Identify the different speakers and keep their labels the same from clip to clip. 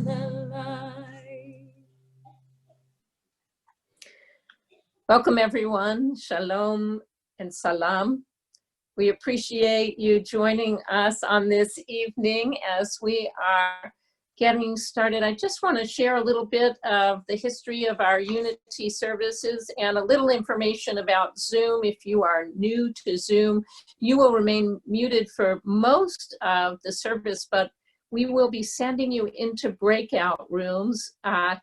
Speaker 1: the light. Welcome everyone, shalom and salam. We appreciate you joining us on this evening as we are getting started. I just want to share a little bit of the history of our Unity services and a little information about Zoom. If you are new to Zoom, you will remain muted for most of the service, but we will be sending you into breakout rooms at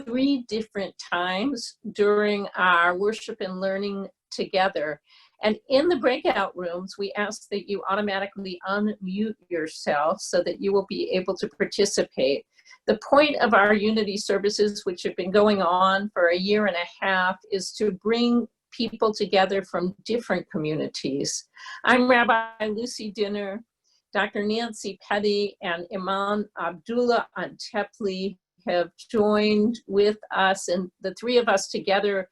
Speaker 1: 3 different times during our worship and learning together. And in the breakout rooms, we ask that you automatically unmute yourself so that you will be able to participate. The point of our Unity services, which have been going on for 1.5 years, is to bring people together from different communities. I'm Rabbi Lucy Dinner, Dr. Nancy Petty, and Imam Abdullah Antepli have joined with us, and the 3 of us together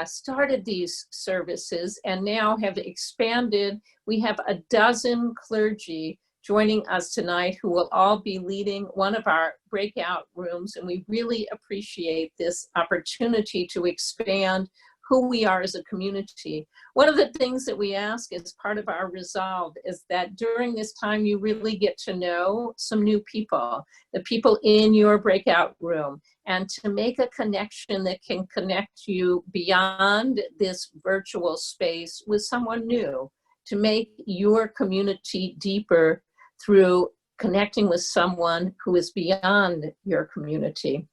Speaker 1: started these services and now have expanded. We have 12 clergy joining us tonight who will all be leading one of our breakout rooms, and we really appreciate this opportunity to expand who we are as a community. One of the things that we ask as part of our resolve is that during this time you really get to know some new people, the people in your breakout room, and to make a connection that can connect you beyond this virtual space with someone new, to make your community deeper through connecting with someone who is beyond your community.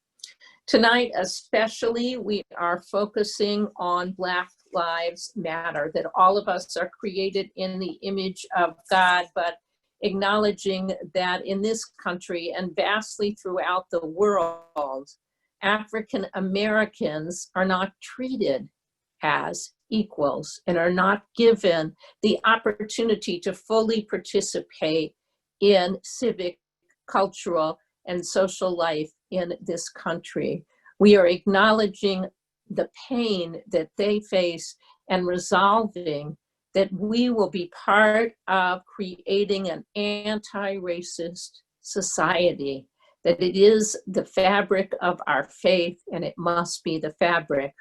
Speaker 1: Tonight, especially, we are focusing on Black Lives Matter, that all of us are created in the image of God, but acknowledging that in this country and vastly throughout the world, African Americans are not treated as equals and are not given the opportunity to fully participate in civic, cultural, and social life in this country. We are acknowledging the pain that they face and resolving that we will be part of creating an anti-racist society, that it is the fabric of our faith and it must be the fabric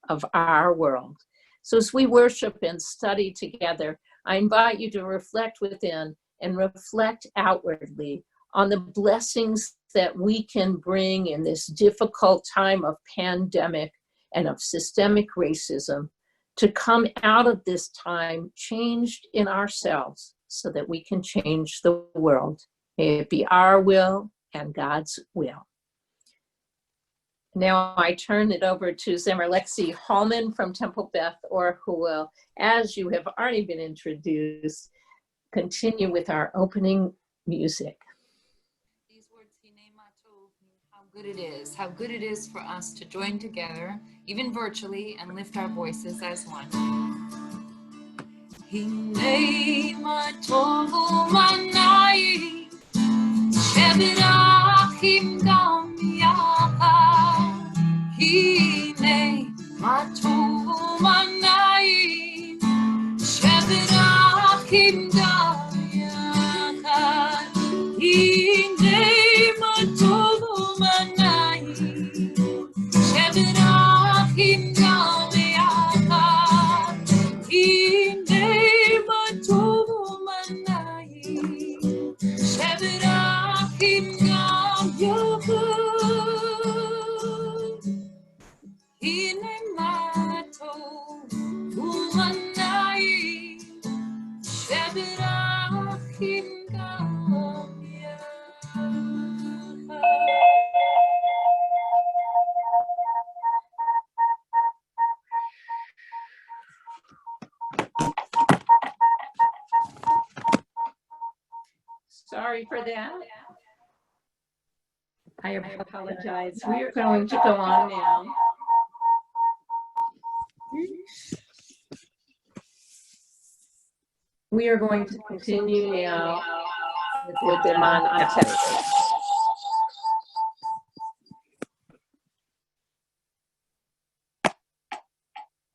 Speaker 1: of our world. So as we worship and study together, I invite you to reflect within and reflect outwardly on the blessings that we can bring in this difficult time of pandemic and of systemic racism, to come out of this time changed in ourselves so that we can change the world. May it be our will and God's will. Now I turn it over to Zemer Lexi Hallman from Temple Beth Or, who will, as you have already been introduced, continue with our opening music.
Speaker 2: How good it is for us to join together, even virtually, and lift our voices as one. Hinei matovu manai, shevirachim gam yachad. Hinei matovu manai, shevirachim gam yachad. Hinei matovu
Speaker 1: Sorry for that. I apologize. We are going to go on now. We are going to continue now with Imam Antepli.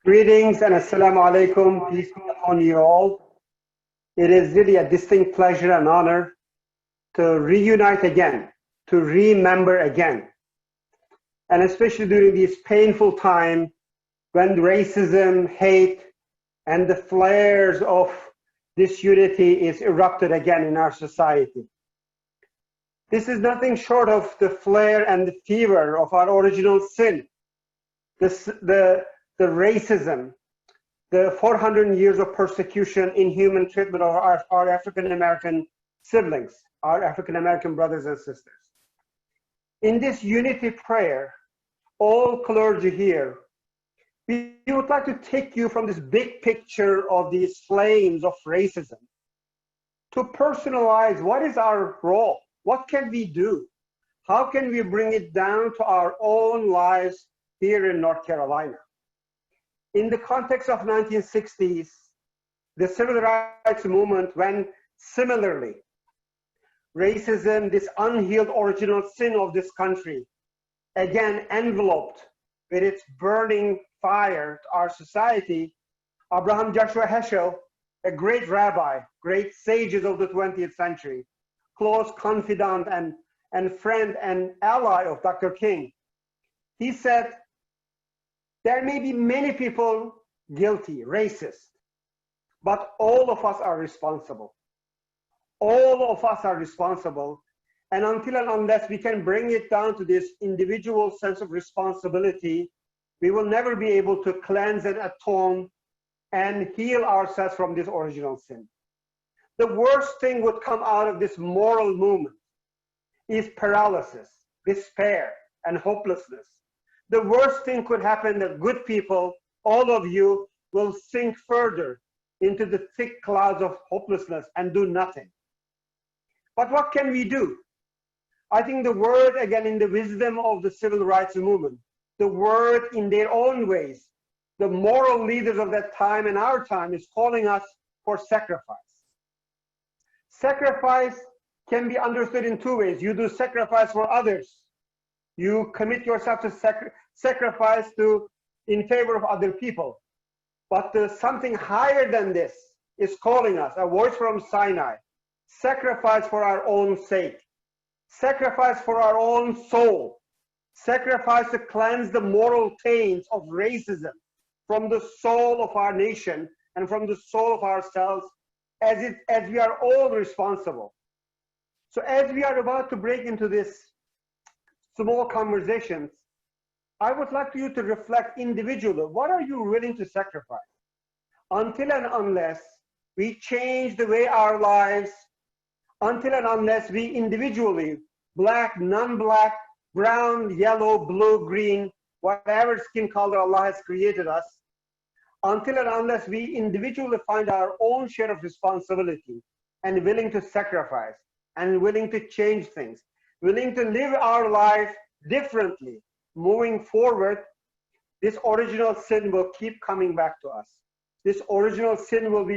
Speaker 3: Greetings and assalamu alaikum, peace be upon you all. It is really a distinct pleasure and honor to reunite again to remember again. And especially during this painful time when racism, hate, and the flares of disunity is erupted again in our society. This is nothing short of the flare and the fever of our original sin, the racism, the 400 years of persecution, inhuman treatment of our African-American siblings, our African-American brothers and sisters. In this unity prayer, all clergy here, we would like to take you from this big picture of these flames of racism to personalize what is our role, what can we do, how can we bring it down to our own lives here in North Carolina. In the context of 1960s, the civil rights movement, when similarly racism, this unhealed original sin of this country, again enveloped with its burning fire to our society, Abraham Joshua Heschel, a great rabbi, great sages of the 20th century, close confidant and friend and ally of Dr. King, he said, there may be many people guilty, racist, but all of us are responsible. All of us are responsible. And until and unless we can bring it down to this individual sense of responsibility, we will never be able to cleanse and atone and heal ourselves from this original sin. The worst thing would come out of this moral movement is paralysis, despair, and hopelessness. The worst thing could happen that good people, all of you, will sink further into the thick clouds of hopelessness and do nothing. But what can we do? I think the word, again, in the wisdom of the civil rights movement, the word in their own ways, the moral leaders of that time and our time is calling us for sacrifice. Sacrifice can be understood in two ways. You do sacrifice for others. You commit yourself to sacrifice in favor of other people. But something higher than this is calling us, a voice from Sinai. Sacrifice for our own sake. Sacrifice for our own soul. Sacrifice to cleanse the moral taints of racism from the soul of our nation and from the soul of ourselves, as we are all responsible. So as we are about to break into this small conversations, I would like you to reflect individually. What are you willing to sacrifice? Until and unless we change the way our lives, until and unless we individually, black, non-black, brown, yellow, blue, green, whatever skin color Allah has created us, until and unless we individually find our own share of responsibility and willing to sacrifice and willing to change things, willing to live our life differently, moving forward, this original sin will keep coming back to us. This original sin will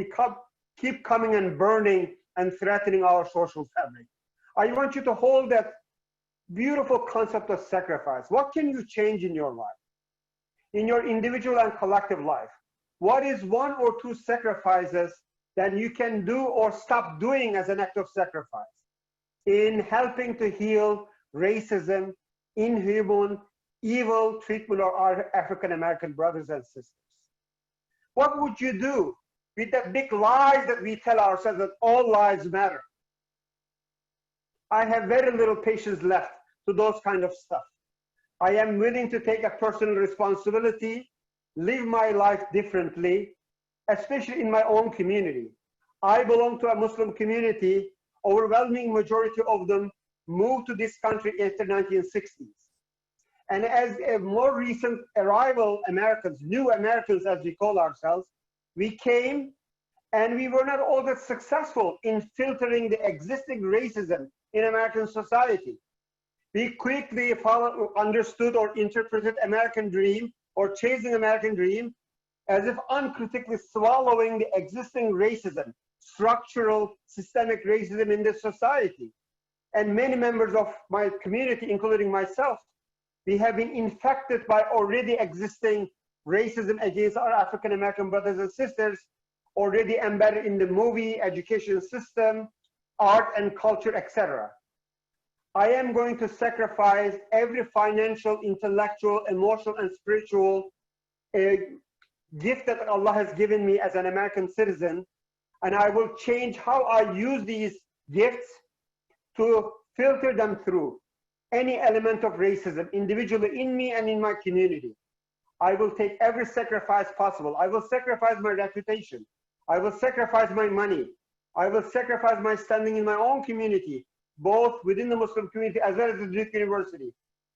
Speaker 3: keep coming and burning and threatening our social fabric. I want you to hold that beautiful concept of sacrifice. What can you change in your life? In your individual and collective life? What is one or two sacrifices that you can do or stop doing as an act of sacrifice in helping to heal racism, inhuman, evil treatment of our African-American brothers and sisters? What would you do with the big lies that we tell ourselves that all lives matter? I have very little patience left to those kind of stuff. I am willing to take a personal responsibility, live my life differently, especially in my own community. I belong to a Muslim community. Overwhelming majority of them moved to this country after 1960s. And as a more recent arrival Americans, new Americans as we call ourselves, we came and we were not all that successful in filtering the existing racism in American society. We quickly understood or interpreted American dream or chasing American dream as if uncritically swallowing the existing racism, structural, systemic racism in this society. And many members of my community, including myself, we have been infected by already existing racism against our African-American brothers and sisters, already embedded in the movie, education system, art and culture, etc. I am going to sacrifice every financial, intellectual, emotional, and spiritual gift that Allah has given me as an American citizen, and I will change how I use these gifts to filter them through any element of racism, individually in me and in my community. I will take every sacrifice possible. I will sacrifice my reputation. I will sacrifice my money. I will sacrifice my standing in my own community, both within the Muslim community as well as the Duke University.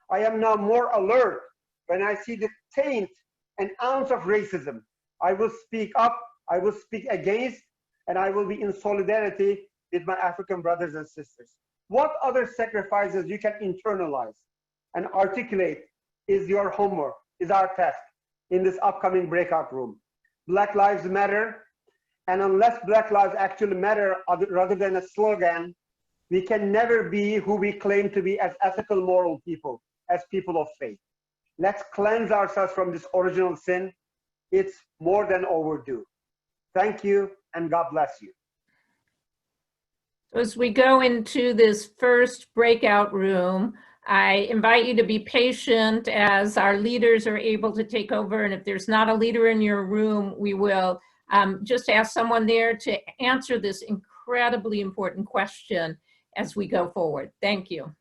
Speaker 3: I am now more alert when I see the taint, an ounce of racism. I will speak up, I will speak against, and I will be in solidarity with my African brothers and sisters. What other sacrifices you can internalize and articulate is your homework, is our task in this upcoming breakout room. Black Lives Matter, and unless Black Lives actually matter rather than a slogan, we can never be who we claim to be as ethical, moral people, as people of faith. Let's cleanse ourselves from this original sin. It's more than overdue. Thank you, and God bless you.
Speaker 1: As we go into this first breakout room, I invite you to be patient as our leaders are able to take over. And if there's not a leader in your room, we will just ask someone there to answer this incredibly important question as we go forward. Thank you.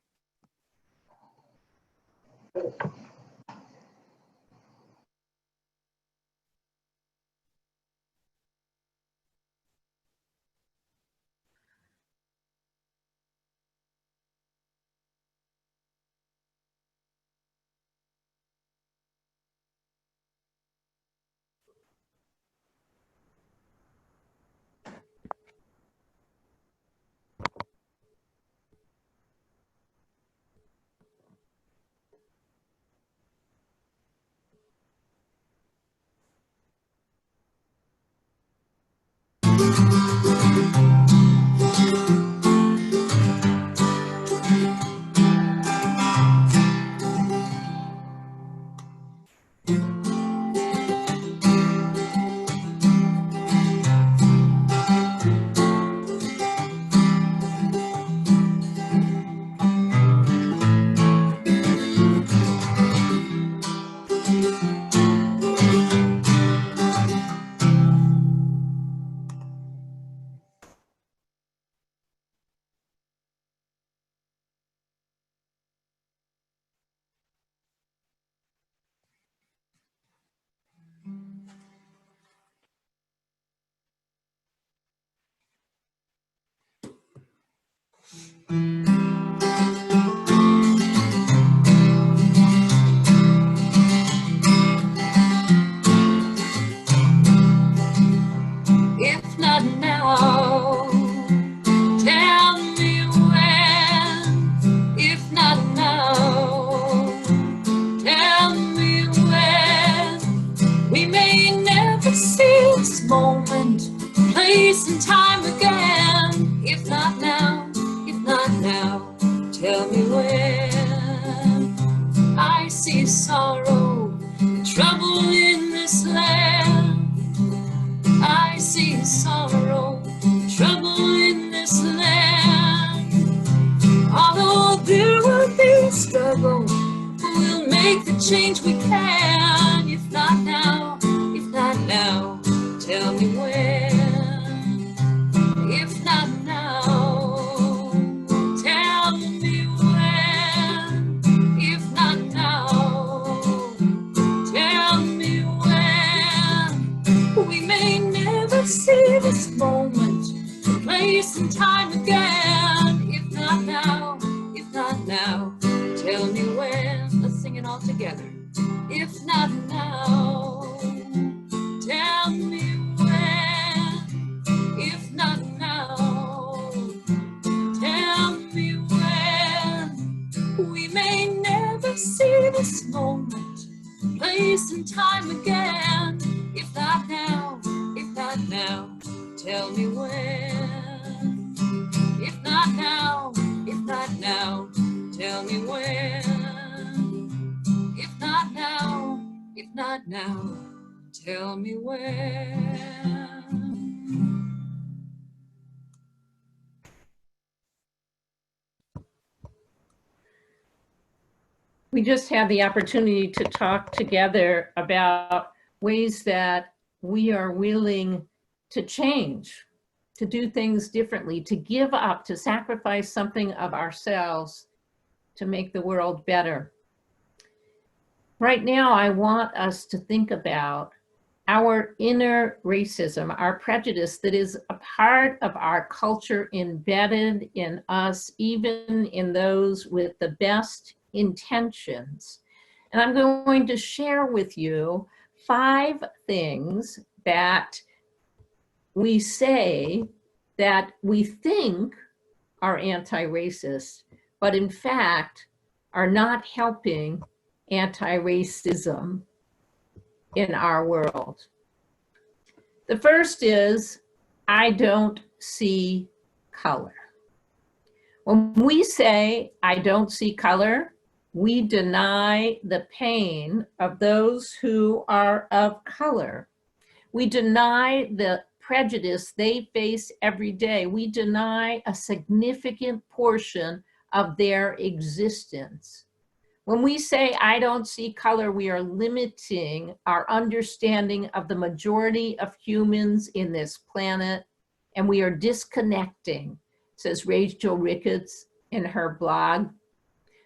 Speaker 2: If not now, tell me when. If not now, tell me when. We may never see this moment, place and time again. If not now, tell me when. I see sorrow and trouble in this land. I see sorrow, trouble in this land. Although there will be struggle, we'll make the change we can. If not now, tell me when. If not now, tell me when. If not now, tell me when. We may never see this moment, place and time again. If not now, tell me when. Let's sing it all together. If not now, tell me when. If not now, tell me when. We may never see this moment, place and time again. If not now, tell me when. If not now, tell me when. If not now, tell me when.
Speaker 1: We just had the opportunity to talk together about ways that we are willing to change, to do things differently, to give up, to sacrifice something of ourselves to make the world better. Right now, I want us to think about our inner racism, our prejudice that is a part of our culture embedded in us, even in those with the best intentions. And I'm going to share with you 5 things that we say that we think are anti-racist, but in fact are not helping anti-racism in our world. The first is, I don't see color. When we say, I don't see color, we deny the pain of those who are of color. We deny the prejudice they face every day. We deny a significant portion of their existence. When we say, I don't see color, we are limiting our understanding of the majority of humans in this planet, and we are disconnecting, says Rachel Ricketts in her blog.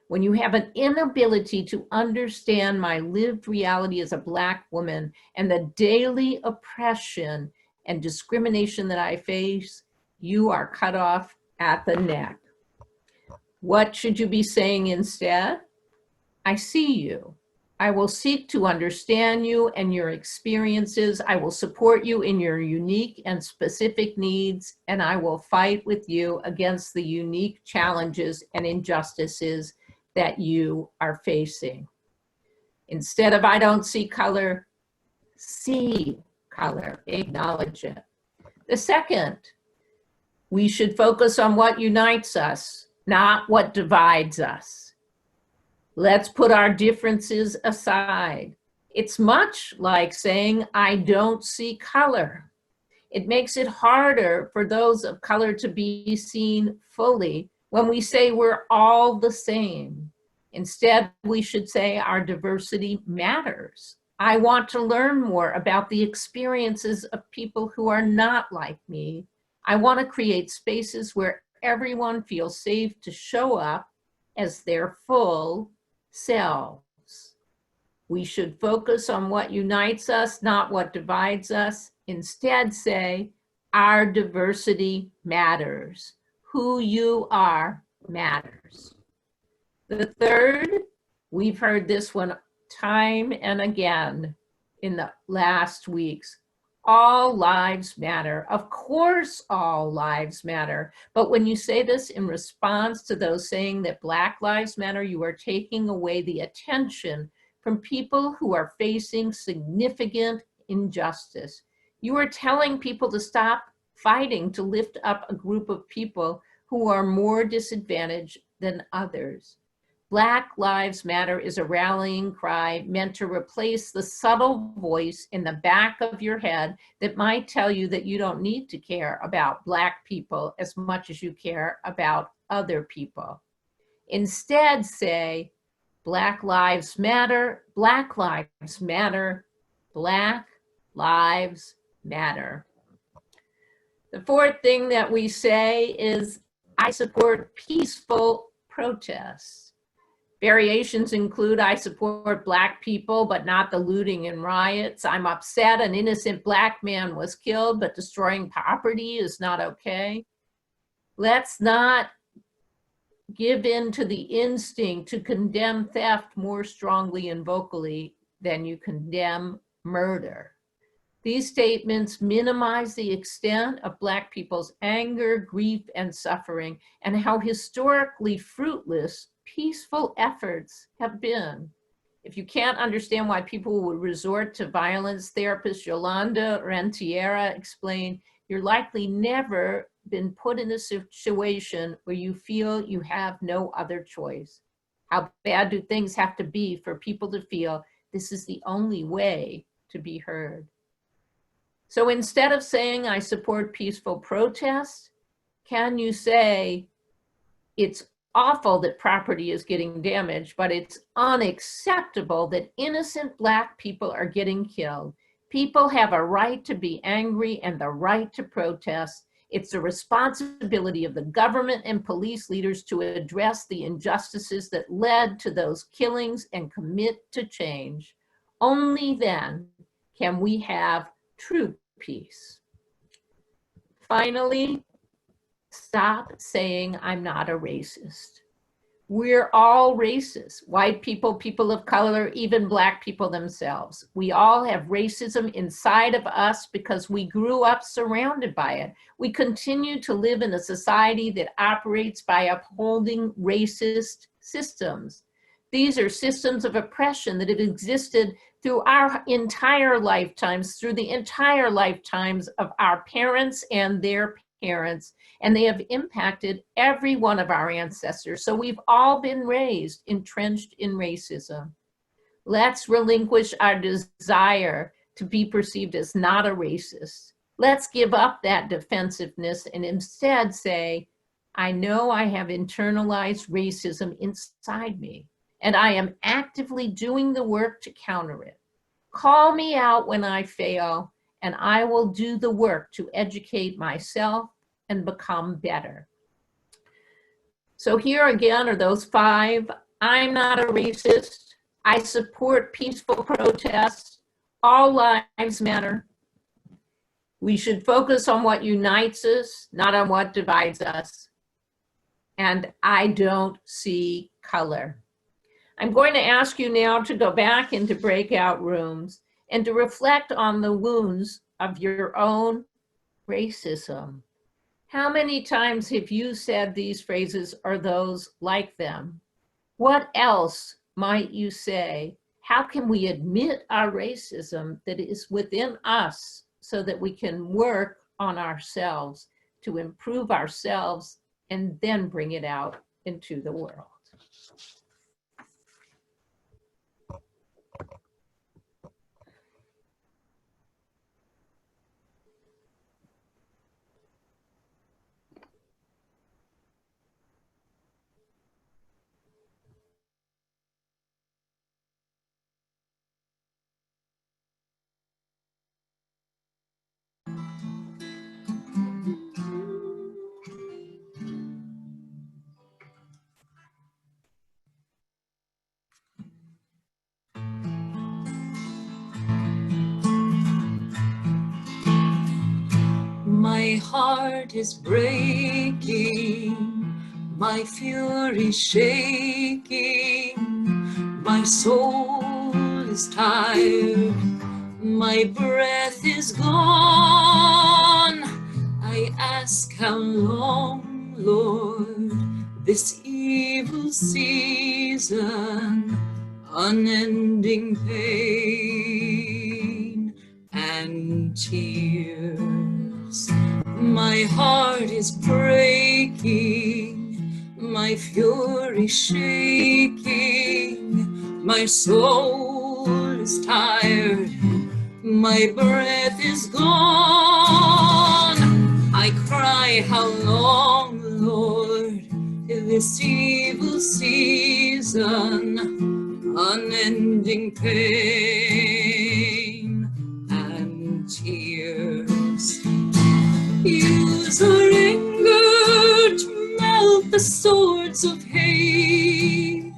Speaker 1: When you have an inability to understand my lived reality as a Black woman and the daily oppression and discrimination that I face, you are cut off at the neck. What should you be saying instead? I see you. I will seek to understand you and your experiences. I will support you in your unique and specific needs, and I will fight with you against the unique challenges and injustices that you are facing. Instead of I don't see color, see color, acknowledge it. The second, we should focus on what unites us, not what divides us. Let's put our differences aside. It's much like saying, I don't see color. It makes it harder for those of color to be seen fully when we say we're all the same. Instead, we should say our diversity matters. I want to learn more about the experiences of people who are not like me. I want to create spaces where everyone feels safe to show up as their full selves. We should focus on what unites us, not what divides us. Instead, say, our diversity matters. Who you are matters. The third, we've heard this one time and again in the last weeks. All lives matter. Of course, all lives matter. But when you say this in response to those saying that Black lives matter, you are taking away the attention from people who are facing significant injustice. You are telling people to stop fighting to lift up a group of people who are more disadvantaged than others. Black Lives Matter is a rallying cry meant to replace the subtle voice in the back of your head that might tell you that you don't need to care about Black people as much as you care about other people. Instead, say, Black Lives Matter, Black Lives Matter, Black Lives Matter. The fourth thing that we say is, I support peaceful protests. Variations include, I support Black people, but not the looting and riots. I'm upset an innocent Black man was killed, but destroying property is not okay. Let's not give in to the instinct to condemn theft more strongly and vocally than you condemn murder. These statements minimize the extent of Black people's anger, grief, and suffering, and how historically fruitless peaceful efforts have been. If you can't understand why people would resort to violence, therapist Yolanda Rentiera explained, you're likely never been put in a situation where you feel you have no other choice. How bad do things have to be for people to feel this is the only way to be heard? So instead of saying, I support peaceful protest, can you say, it's awful that property is getting damaged, but it's unacceptable that innocent Black people are getting killed. People have a right to be angry and the right to protest. It's the responsibility of the government and police leaders to address the injustices that led to those killings and commit to change. Only then can we have true peace. Finally, stop saying I'm not a racist. We're all racist. White people, people of color, even Black people themselves. We all have racism inside of us because we grew up surrounded by it. We continue to live in a society that operates by upholding racist systems. These are systems of oppression that have existed through our entire lifetimes, through the entire lifetimes of our parents and their parents, and they have impacted every one of our ancestors. So we've all been raised entrenched in racism. Let's relinquish our desire to be perceived as not a racist. Let's give up that defensiveness and instead say, I know I have internalized racism inside me, and I am actively doing the work to counter it. Call me out when I fail, and I will do the work to educate myself and become better. So here again are those 5. I'm not a racist. I support peaceful protests. All lives matter. We should focus on what unites us, not on what divides us. And I don't see color. I'm going to ask you now to go back into breakout rooms and to reflect on the wounds of your own racism. How many times have you said these phrases or those like them? What else might you say? How can we admit our racism that is within us so that we can work on ourselves to improve ourselves and then bring it out into the world?
Speaker 2: My heart is breaking, my fury shaking, my soul is tired, my breath is gone. I ask how long, Lord, this evil season, unending pain and tears. My heart is breaking, my fury shaking, my soul is tired, my breath is gone. I cry, how long, Lord, this evil season, unending pain and tears. Use our anger to melt the swords of hate.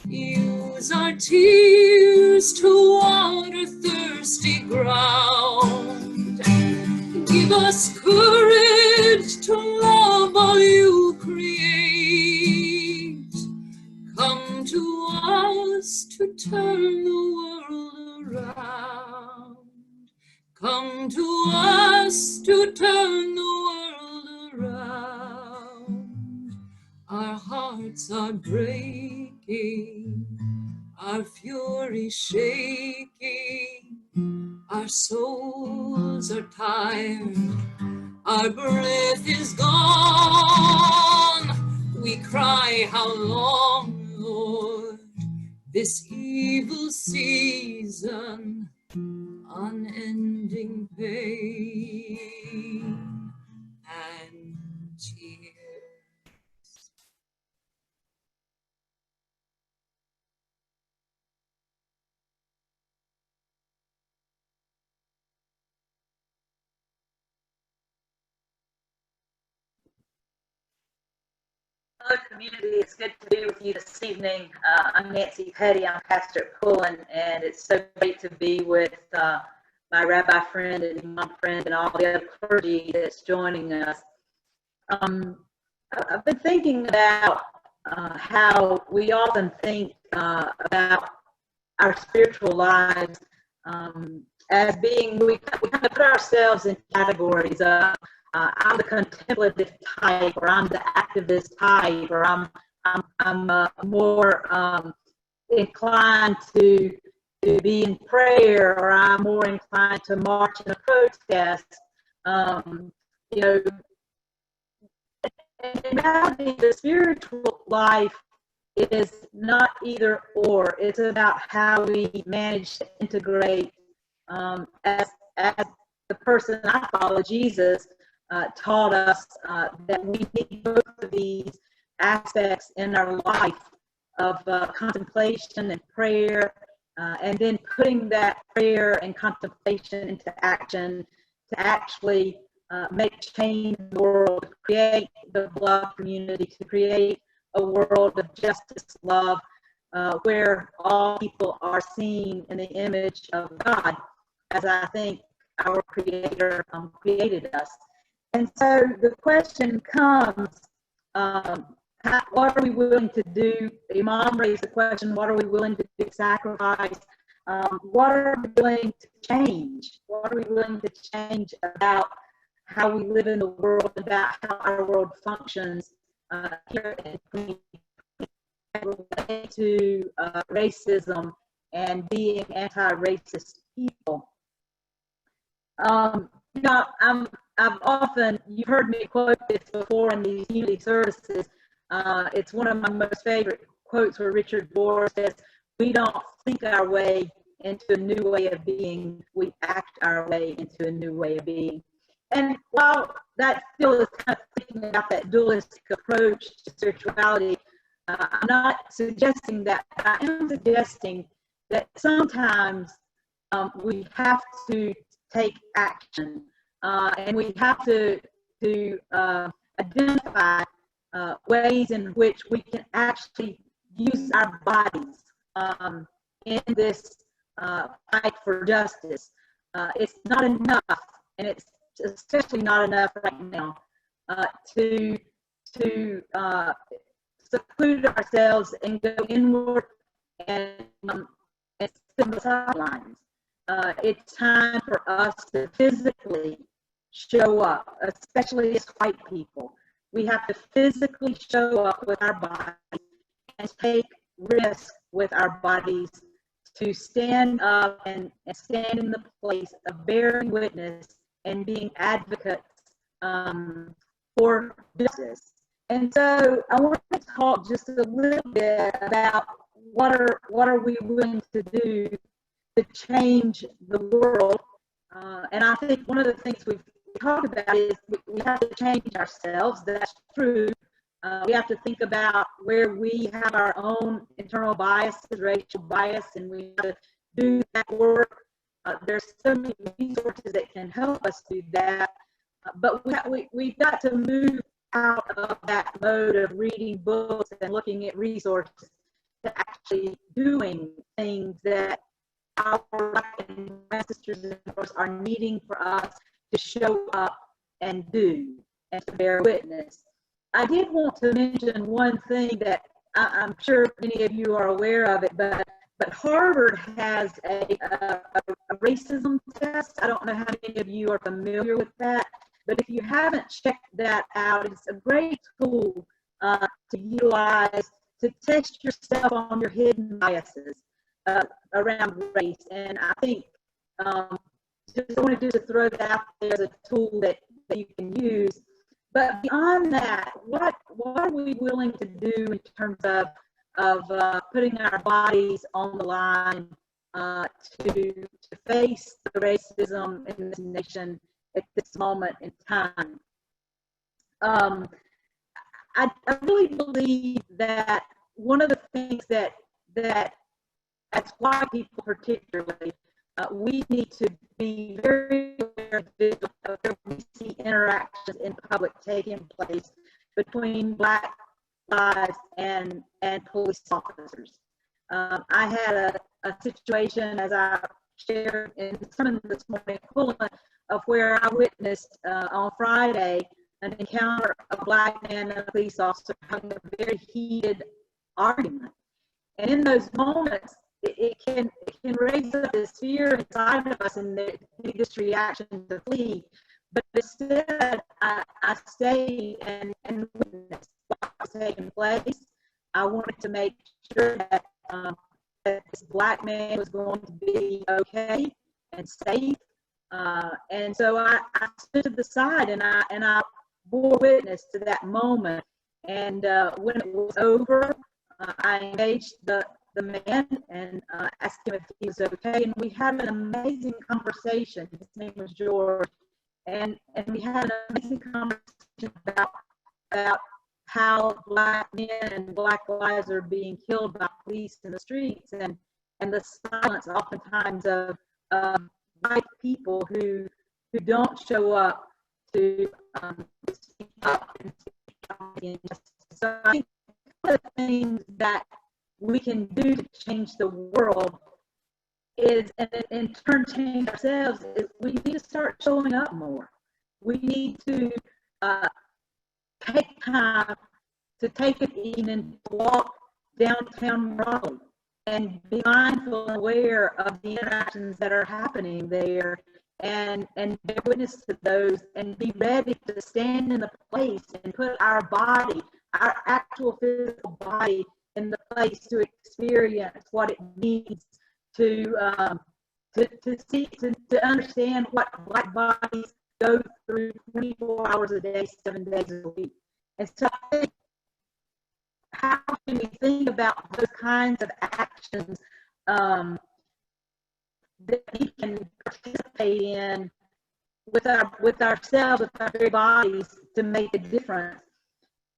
Speaker 2: Use our tears to water thirsty ground. Give us courage to love all you create. Come to us to turn the world around. Come to us to turn the world around. Our hearts are breaking, our fury shaking, our souls are tired, our breath is gone. We cry, how long, Lord, this evil season, unending pain and tears.
Speaker 4: Hello, community. It's good to be with you this evening. I'm Nancy Petty. I'm pastor at Pullen, and it's so great to be with my rabbi friend and imam friend and all the other clergy that's joining us. I've been thinking about how we often think about our spiritual lives as being, we kind of put ourselves in categories of I'm the contemplative type, or I'm the activist type, or I'm more inclined to be in prayer, or I'm more inclined to march in a protest. You know, in reality, the spiritual life is not either or. It's about how we manage to integrate as the person I follow, Jesus, taught us that we need both of these aspects in our life of contemplation and prayer, and then putting that prayer and contemplation into action to actually make change in the world, to create the beloved community, to create a world of justice, love, where all people are seen in the image of God, as I think our Creator created us. And so the question comes, what are we willing to do? Imam raised the question, what are we willing to do, sacrifice? What are we willing to change? What are we willing to change about how we live in the world, about how our world functions here in related to racism and being anti-racist people? You know, I've often, you've heard me quote this before in these community services. It's one of my most favorite quotes where Richard Rohr says, we don't think our way into a new way of being, we act our way into a new way of being. And while that still is kind of thinking about that dualistic approach to spirituality, I'm not suggesting that, but I am suggesting that sometimes we have to take action, and we have to identify ways in which we can actually use our bodies in this fight for justice. It's not enough, and it's especially not enough right now, to seclude ourselves and go inward and sit on the sidelines. It's time for us to physically show up, especially as white people. We have to physically show up with our bodies and take risks with our bodies to stand up and stand in the place of bearing witness and being advocates for justice. And so I want to talk just a little bit about what are we willing to do to change the world. And I think one of the things we've talked about is we have to change ourselves. That's true. We have to think about where we have our own internal biases, racial bias, and we have to do that work. There's so many resources that can help us do that. But we've got to move out of that mode of reading books and looking at resources to actually doing things that our ancestors and brothers are needing for us to show up and do and to bear witness. I did want to mention one thing that I'm sure many of you are aware of it, but Harvard has a racism test. I don't know how many of you are familiar with that, but if you haven't checked that out, it's a great tool to utilize to test yourself on your hidden biases around race. And I think just wanted to throw that out there as a tool that you can use. But beyond that, what are we willing to do in terms of putting our bodies on the line to face the racism in this nation at this moment in time? I really believe that one of the things that as white people particularly, we need to be very aware of where we see interactions in public taking place between Black lives and police officers. I had a situation, as I shared in the sermon this morning, of where I witnessed on Friday an encounter of a Black man and a police officer having a very heated argument. And in those moments, it can raise up this fear inside of us and the biggest reaction to flee. But instead, I stayed and witnessed what was taking place. I wanted to make sure that this Black man was going to be okay and safe. And so I stood to the side and I bore witness to that moment. And when it was over, I engaged the man and asked him if he was okay. And we had an amazing conversation. His name was George. And we had an amazing conversation about how Black men and Black lives are being killed by police in the streets, and the silence oftentimes of white people who don't show up to speak up and speak up against injustice. So I think one of the things that we can do to change the world is, and in turn change ourselves, is we need to start showing up more. We need to take time to take an evening to walk downtown Raleigh and be mindful and aware of the interactions that are happening there, and bear witness to those, and be ready to stand in the place and put our body, our actual physical body, in the place to experience what it means to understand what Black bodies go through 24 hours a day, 7 days a week. And so I think, how can we think about those kinds of actions that we can participate in with ourselves, with our very bodies, to make a difference?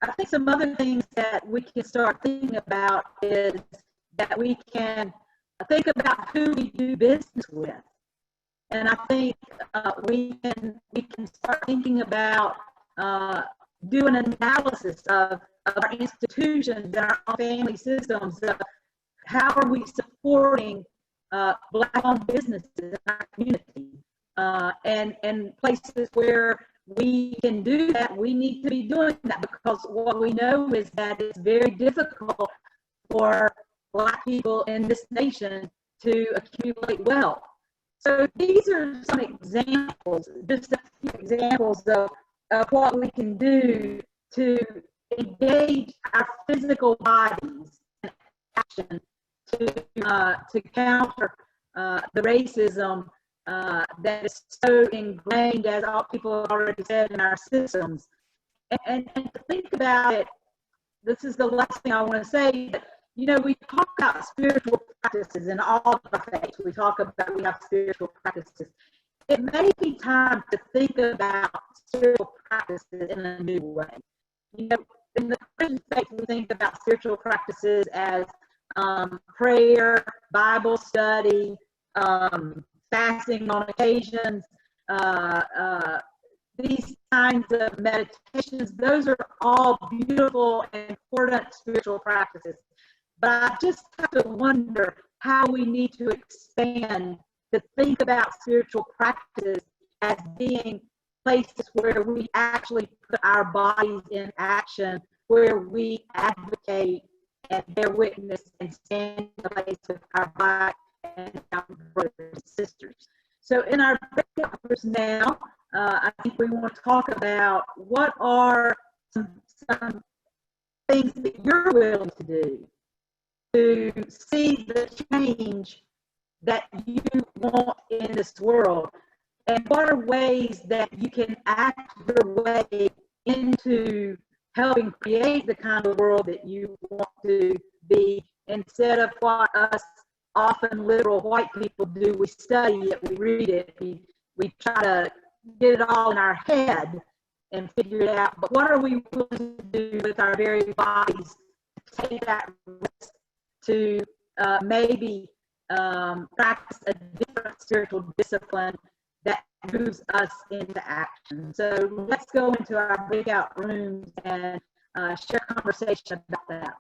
Speaker 4: I think some other things that we can start thinking about is that we can think about who we do business with. And I think we can start thinking about doing an analysis of our institutions and our family systems. How are we supporting Black-owned businesses in our community? And places where we can do that, we need to be doing that, because what we know is that it's very difficult for Black people in this nation to accumulate wealth. So these are some examples, just a few examples of what we can do to engage our physical bodies in action to counter the racism that is so ingrained, as all people have already said, in our systems. And to think about it, this is the last thing I want to say. You know, we talk about spiritual practices in all of our faiths. We talk about we have spiritual practices. It may be time to think about spiritual practices in a new way. You know, in the Christian faith, we think about spiritual practices as prayer, Bible study, fasting on occasions, these kinds of meditations. Those are all beautiful and important spiritual practices. But I just have to wonder how we need to expand to think about spiritual practices as being places where we actually put our bodies in action, where we advocate and bear witness and stand in the place with our Black and our brothers and sisters. So in our breakout groups now, I think we want to talk about what are some things that you're willing to do to see the change that you want in this world, and what are ways that you can act your way into helping create the kind of world that you want to be, instead of what us often liberal white people do. We study it, we read it, we try to get it all in our head and figure it out. But what are we willing to do with our very bodies to take that risk to maybe practice a different spiritual discipline that moves us into action? So let's go into our breakout rooms, and share conversation about that.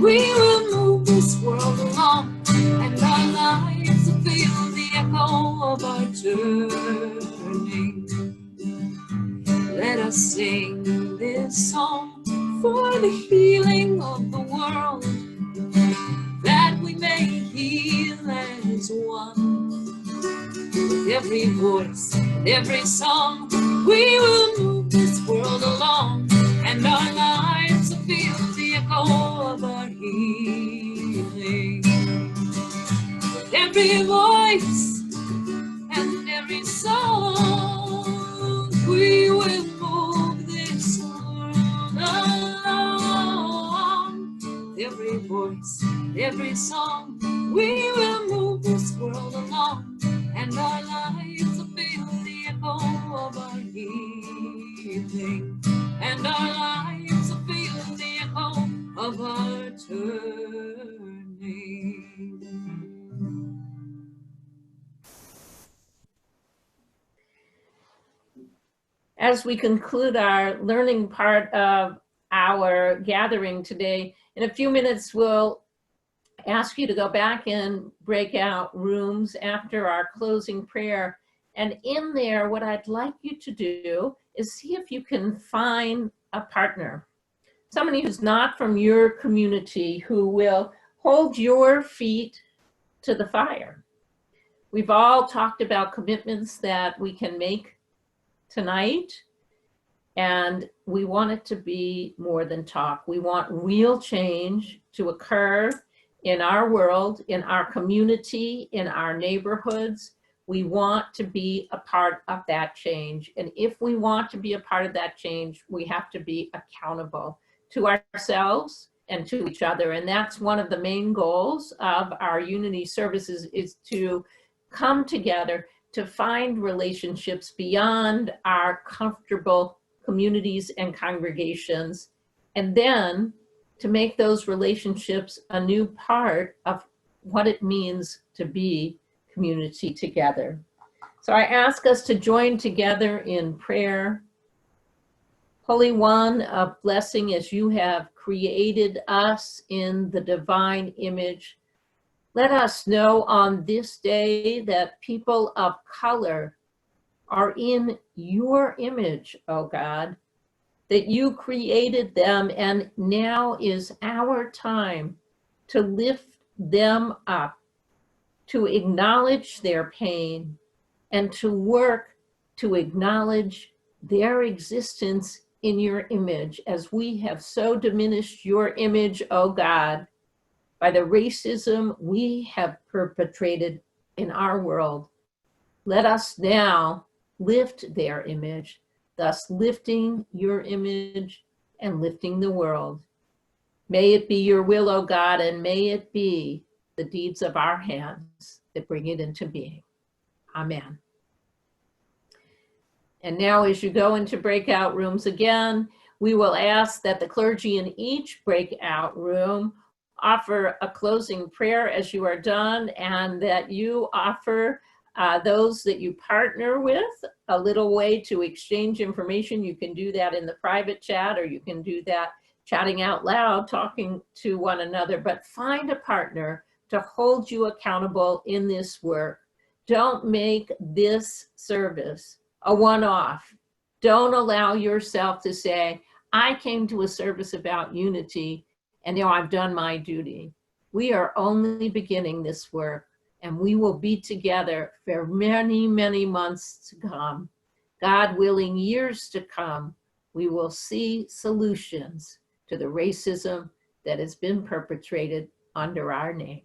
Speaker 2: We will move this world along, and our lives will feel the echo of our journey. Let us sing this song for the healing of the world, that we may heal as one. With every voice and every song, we will move this world along, and our lives will feel the echo of our healing. With every voice and every song, we will move this world along. With every voice and every song, we will move this world along, and our lives will feel the echo of our healing, and our lives will feel the echo of our turning.
Speaker 1: As we conclude our learning part of our gathering today, in a few minutes we'll ask you to go back in breakout rooms after our closing prayer. And in there, what I'd like you to do is see if you can find a partner, somebody who's not from your community, who will hold your feet to the fire. We've all talked about commitments that we can make tonight, and we want it to be more than talk. We want real change to occur in our world, in our community, in our neighborhoods. We want to be a part of that change. And if we want to be a part of that change, we have to be accountable to ourselves and to each other. And that's one of the main goals of our Unity services, is to come together to find relationships beyond our comfortable communities and congregations, and then to make those relationships a new part of what it means to be community together. So I ask us to join together in prayer. Holy One of blessing, as you have created us in the divine image, let us know on this day that people of color are in your image, oh God, that you created them, and now is our time to lift them up, to acknowledge their pain, and to work to acknowledge their existence in your image, as we have so diminished your image, oh God, by the racism we have perpetrated in our world. Let us now lift their image, thus lifting your image and lifting the world. May it be your will, O God, and may it be the deeds of our hands that bring it into being. Amen. And now, as you go into breakout rooms again, we will ask that the clergy in each breakout room offer a closing prayer as you are done, and that you offer those that you partner with a little way to exchange information. You can do that in the private chat, or you can do that chatting out loud, talking to one another, but find a partner to hold you accountable in this work. Don't make this service a one-off. Don't allow yourself to say, I came to a service about unity and now I've done my duty. We are only beginning this work, and we will be together for many, many months to come. God willing, years to come, we will see solutions to the racism that has been perpetrated under our name.